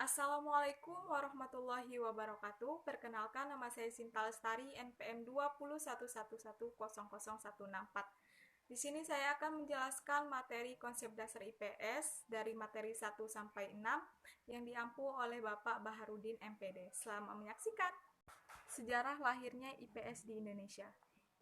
Assalamualaikum warahmatullahi wabarakatuh. Perkenalkan, nama saya Sinta Lestari, NPM 20111001064. Di sini saya akan menjelaskan materi konsep dasar IPS dari materi 1 sampai 6 yang diampu oleh Bapak Baharudin MPD. Selamat menyaksikan. Sejarah lahirnya IPS di Indonesia.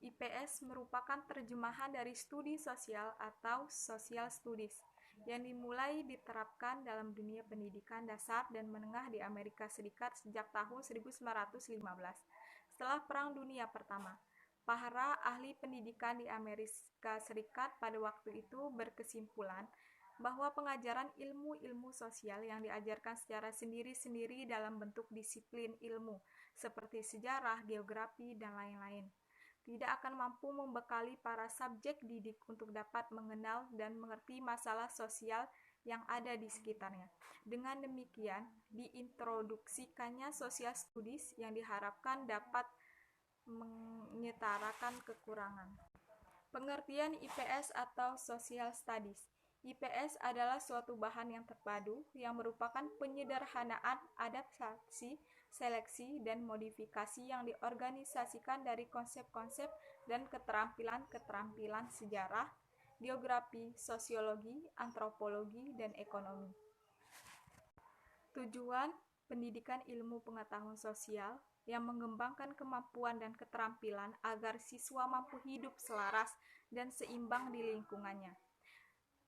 IPS merupakan terjemahan dari studi sosial atau social studies yang dimulai diterapkan dalam dunia pendidikan dasar dan menengah di Amerika Serikat sejak tahun 1915. Setelah Perang Dunia Pertama, para ahli pendidikan di Amerika Serikat pada waktu itu berkesimpulan bahwa pengajaran ilmu-ilmu sosial yang diajarkan secara sendiri-sendiri dalam bentuk disiplin ilmu seperti sejarah, geografi, dan lain-lain tidak akan mampu membekali para subjek didik untuk dapat mengenal dan mengerti masalah sosial yang ada di sekitarnya. Dengan demikian, diintroduksikannya social studies yang diharapkan dapat menyetarakan kekurangan. Pengertian IPS atau social studies. IPS adalah suatu bahan yang terpadu yang merupakan penyederhanaan adaptasi, seleksi, dan modifikasi yang diorganisasikan dari konsep-konsep dan keterampilan-keterampilan sejarah, geografi, sosiologi, antropologi, dan ekonomi. Tujuan pendidikan ilmu pengetahuan sosial yang mengembangkan kemampuan dan keterampilan agar siswa mampu hidup selaras dan seimbang di lingkungannya.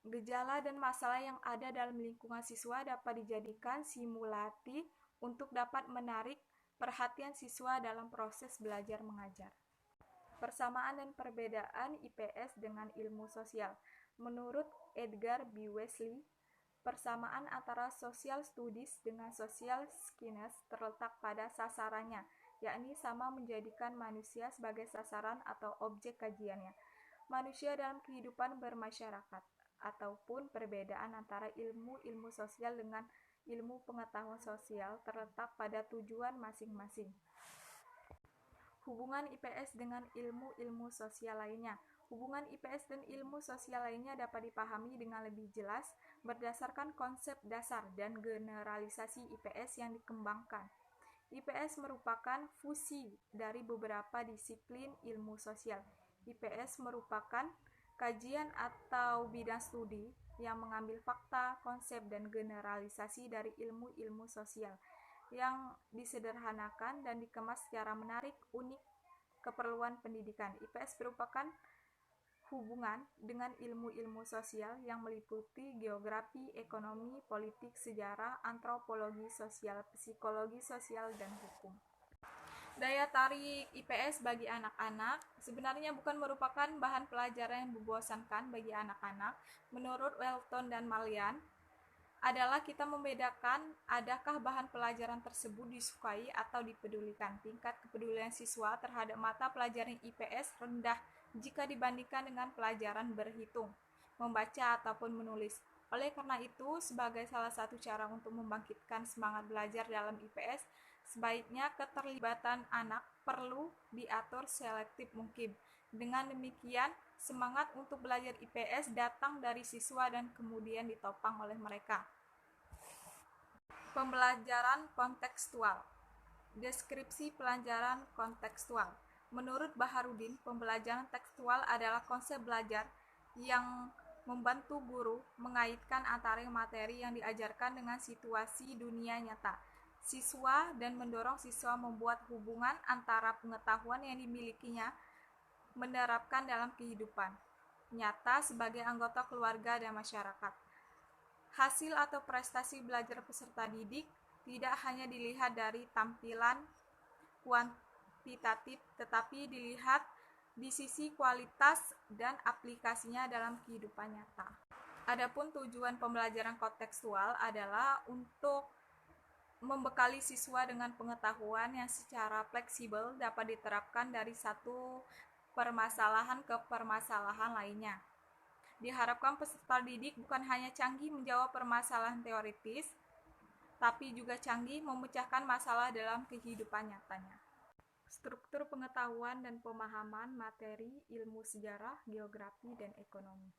Gejala dan masalah yang ada dalam lingkungan siswa dapat dijadikan simulasi untuk dapat menarik perhatian siswa dalam proses belajar mengajar. Persamaan dan perbedaan IPS dengan ilmu sosial. Menurut Edgar B. Wesley, persamaan antara social studies dengan social science terletak pada sasarannya, yakni sama menjadikan manusia sebagai sasaran atau objek kajiannya. Manusia dalam kehidupan bermasyarakat, ataupun perbedaan antara ilmu-ilmu sosial dengan ilmu pengetahuan sosial terletak pada tujuan masing-masing. Hubungan IPS dengan ilmu-ilmu sosial lainnya. Hubungan IPS dan ilmu sosial lainnya dapat dipahami dengan lebih jelas berdasarkan konsep dasar dan generalisasi IPS yang dikembangkan. IPS merupakan fusi dari beberapa disiplin ilmu sosial. IPS merupakan kajian atau bidang studi yang mengambil fakta, konsep, dan generalisasi dari ilmu-ilmu sosial yang disederhanakan dan dikemas secara menarik, unik, keperluan pendidikan. IPS merupakan hubungan dengan ilmu-ilmu sosial yang meliputi geografi, ekonomi, politik, sejarah, antropologi sosial, psikologi sosial, dan hukum. Daya tarik IPS bagi anak-anak sebenarnya bukan merupakan bahan pelajaran yang membosankan bagi anak-anak. Menurut Welton dan Malian, adalah kita membedakan adakah bahan pelajaran tersebut disukai atau dipedulikan. Tingkat kepedulian siswa terhadap mata pelajaran IPS rendah jika dibandingkan dengan pelajaran berhitung, membaca, ataupun menulis. Oleh karena itu, sebagai salah satu cara untuk membangkitkan semangat belajar dalam IPS, sebaiknya keterlibatan anak perlu diatur selektif mungkin. Dengan demikian, semangat untuk belajar IPS datang dari siswa dan kemudian ditopang oleh mereka. Pembelajaran kontekstual. Deskripsi pelajaran kontekstual. Menurut Baharudin, pembelajaran tekstual adalah konsep belajar yang membantu guru mengaitkan antara materi yang diajarkan dengan situasi dunia nyata siswa dan mendorong siswa membuat hubungan antara pengetahuan yang dimilikinya menerapkan dalam kehidupan nyata sebagai anggota keluarga dan masyarakat. Hasil atau prestasi belajar peserta didik tidak hanya dilihat dari tampilan kuantitatif, tetapi dilihat di sisi kualitas dan aplikasinya dalam kehidupan nyata. Adapun tujuan pembelajaran kontekstual adalah untuk membekali siswa dengan pengetahuan yang secara fleksibel dapat diterapkan dari satu permasalahan ke permasalahan lainnya. Diharapkan peserta didik bukan hanya canggih menjawab permasalahan teoritis, tapi juga canggih memecahkan masalah dalam kehidupan nyatanya. Struktur pengetahuan dan pemahaman materi ilmu sejarah, geografi, dan ekonomi.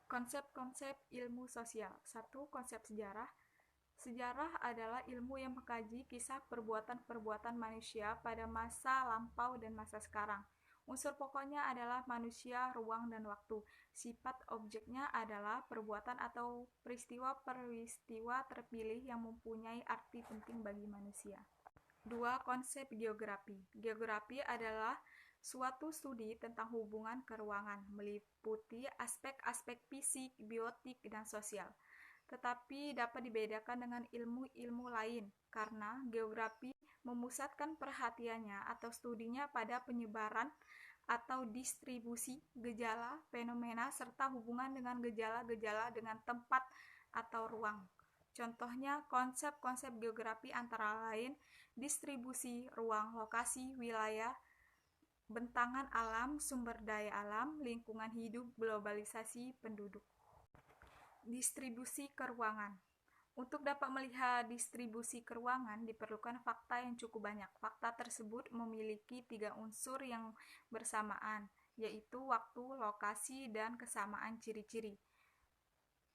Konsep-konsep ilmu sosial. 1. Konsep sejarah. Sejarah adalah ilmu yang mengkaji kisah perbuatan-perbuatan manusia pada masa lampau dan masa sekarang. Unsur pokoknya adalah manusia, ruang, dan waktu. Sifat objeknya adalah perbuatan atau peristiwa-peristiwa terpilih yang mempunyai arti penting bagi manusia. 2. Konsep geografi. Geografi adalah suatu studi tentang hubungan keruangan, meliputi aspek-aspek fisik, biotik, dan sosial. Tetapi dapat dibedakan dengan ilmu-ilmu lain, karena geografi memusatkan perhatiannya atau studinya pada penyebaran atau distribusi gejala, fenomena, serta hubungan dengan gejala-gejala dengan tempat atau ruang. Contohnya, konsep-konsep geografi antara lain distribusi ruang, lokasi, wilayah, bentangan alam, sumber daya alam, lingkungan hidup, globalisasi penduduk. Distribusi keruangan. Untuk dapat melihat distribusi keruangan diperlukan fakta yang cukup banyak. Fakta tersebut memiliki 3 unsur yang bersamaan, yaitu waktu, lokasi, dan kesamaan ciri-ciri.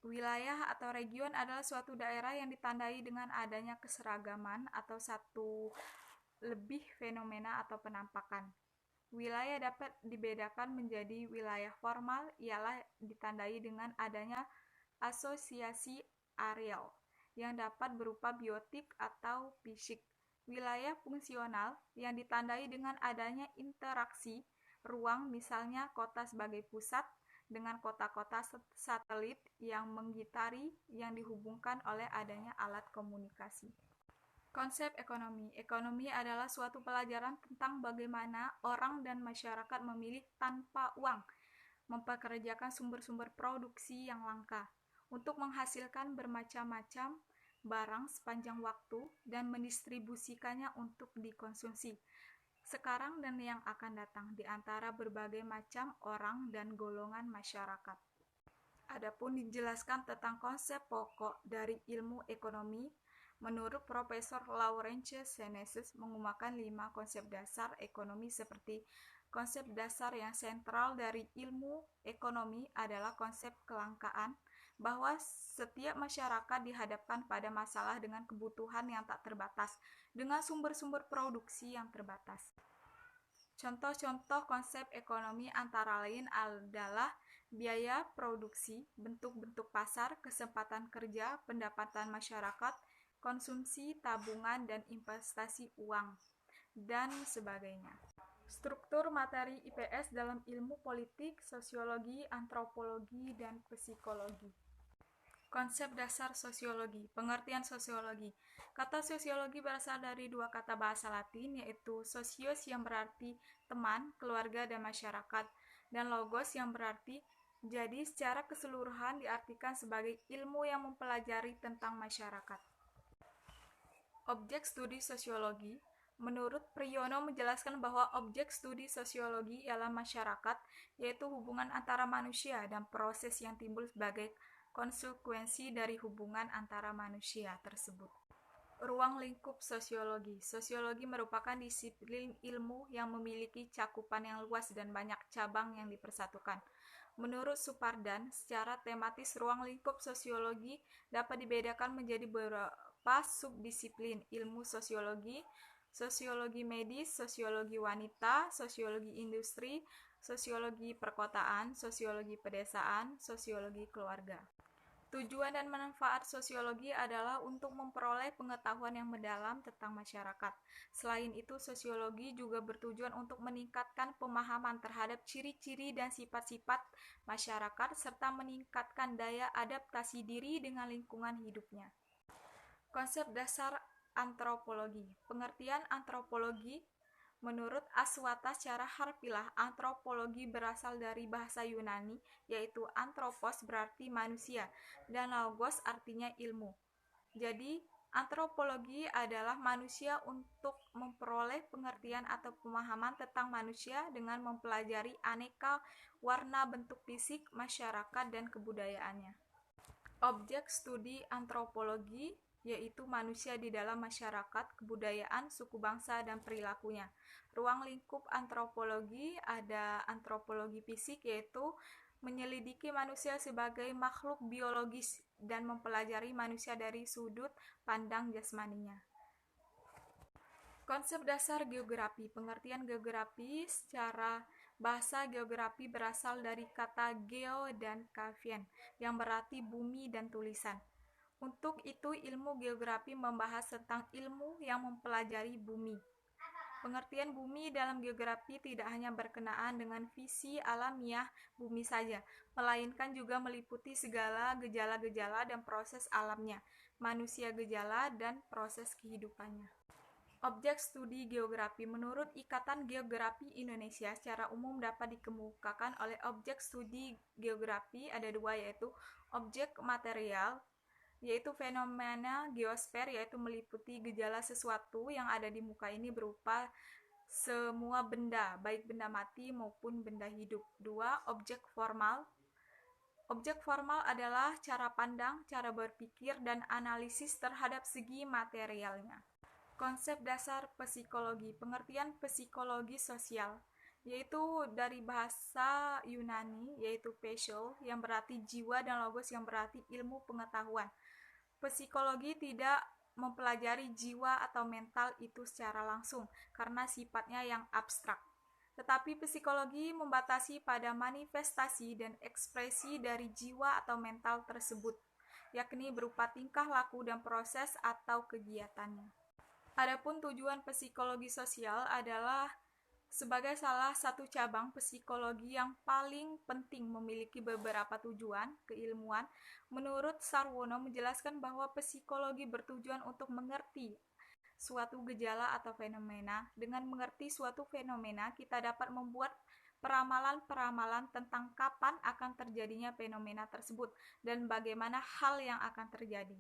Wilayah atau region adalah suatu daerah yang ditandai dengan adanya keseragaman atau satu lebih fenomena atau penampakan. Wilayah dapat dibedakan menjadi wilayah formal, ialah ditandai dengan adanya asosiasi areal yang dapat berupa biotik atau fisik. Wilayah fungsional yang ditandai dengan adanya interaksi ruang, misalnya kota sebagai pusat dengan kota-kota satelit yang menggitari yang dihubungkan oleh adanya alat komunikasi. Konsep ekonomi. Ekonomi adalah suatu pelajaran tentang bagaimana orang dan masyarakat memilih tanpa uang, mempekerjakan sumber-sumber produksi yang langka untuk menghasilkan bermacam-macam barang sepanjang waktu dan mendistribusikannya untuk dikonsumsi sekarang dan yang akan datang di antara berbagai macam orang dan golongan masyarakat. Adapun dijelaskan tentang konsep pokok dari ilmu ekonomi, menurut Profesor Laurence Senesus menggunakan 5 konsep dasar ekonomi seperti konsep dasar yang sentral dari ilmu ekonomi adalah konsep kelangkaan, bahwa setiap masyarakat dihadapkan pada masalah dengan kebutuhan yang tak terbatas, dengan sumber-sumber produksi yang terbatas. Contoh-contoh konsep ekonomi antara lain adalah biaya produksi, bentuk-bentuk pasar, kesempatan kerja, pendapatan masyarakat, konsumsi, tabungan, dan investasi uang, dan sebagainya. Struktur materi IPS dalam ilmu politik, sosiologi, antropologi, dan psikologi. Konsep dasar sosiologi. Pengertian sosiologi. Kata sosiologi berasal dari 2 kata bahasa Latin, yaitu socios yang berarti teman, keluarga, dan masyarakat, dan logos yang berarti jadi. Secara keseluruhan diartikan sebagai ilmu yang mempelajari tentang masyarakat. Objek studi sosiologi. Menurut Priyono menjelaskan bahwa objek studi sosiologi ialah masyarakat, yaitu hubungan antara manusia dan proses yang timbul sebagai konsekuensi dari hubungan antara manusia tersebut. Ruang lingkup sosiologi. Sosiologi merupakan disiplin ilmu yang memiliki cakupan yang luas dan banyak cabang yang dipersatukan. Menurut Supardan, secara tematis ruang lingkup sosiologi dapat dibedakan menjadi beberapa subdisiplin: ilmu sosiologi, sosiologi medis, sosiologi wanita, sosiologi industri, sosiologi perkotaan, sosiologi pedesaan, sosiologi keluarga. Tujuan dan manfaat sosiologi adalah untuk memperoleh pengetahuan yang mendalam tentang masyarakat. Selain itu, sosiologi juga bertujuan untuk meningkatkan pemahaman terhadap ciri-ciri dan sifat-sifat masyarakat serta meningkatkan daya adaptasi diri dengan lingkungan hidupnya. Konsep dasar antropologi. Pengertian antropologi. Menurut Aswata, secara harfiah, antropologi berasal dari bahasa Yunani, yaitu anthropos berarti manusia, dan logos artinya ilmu. Jadi, antropologi adalah manusia untuk memperoleh pengertian atau pemahaman tentang manusia dengan mempelajari aneka warna bentuk fisik, masyarakat, dan kebudayaannya. Objek studi antropologi yaitu manusia di dalam masyarakat, kebudayaan, suku bangsa, dan perilakunya. Ruang lingkup antropologi ada antropologi fisik, yaitu menyelidiki manusia sebagai makhluk biologis dan mempelajari manusia dari sudut pandang jasmaninya. Konsep dasar geografi. Pengertian geografi secara bahasa geografi berasal dari kata geo dan graphein yang berarti bumi dan tulisan. Untuk itu, ilmu geografi membahas tentang ilmu yang mempelajari bumi. Pengertian bumi dalam geografi tidak hanya berkenaan dengan visi alamiah bumi saja, melainkan juga meliputi segala gejala-gejala dan proses alamnya, manusia gejala dan proses kehidupannya. Objek studi geografi. Menurut Ikatan Geografi Indonesia, secara umum dapat dikemukakan oleh objek studi geografi ada dua, yaitu objek material, yaitu fenomena geosfer, yaitu meliputi gejala sesuatu yang ada di muka ini berupa semua benda, baik benda mati maupun benda hidup. Dua, objek formal. Objek formal adalah cara pandang, cara berpikir, dan analisis terhadap segi materialnya. Konsep dasar psikologi. Pengertian psikologi sosial, yaitu dari bahasa Yunani, yaitu psycho, yang berarti jiwa, dan logos yang berarti ilmu pengetahuan. Psikologi tidak mempelajari jiwa atau mental itu secara langsung, karena sifatnya yang abstrak. Tetapi psikologi membatasi pada manifestasi dan ekspresi dari jiwa atau mental tersebut, yakni berupa tingkah laku dan proses atau kegiatannya. Adapun tujuan psikologi sosial adalah sebagai salah satu cabang psikologi yang paling penting, memiliki beberapa tujuan keilmuan. Menurut Sarwono menjelaskan bahwa psikologi bertujuan untuk mengerti suatu gejala atau fenomena. Dengan mengerti suatu fenomena, kita dapat membuat peramalan-peramalan tentang kapan akan terjadinya fenomena tersebut dan bagaimana hal yang akan terjadi.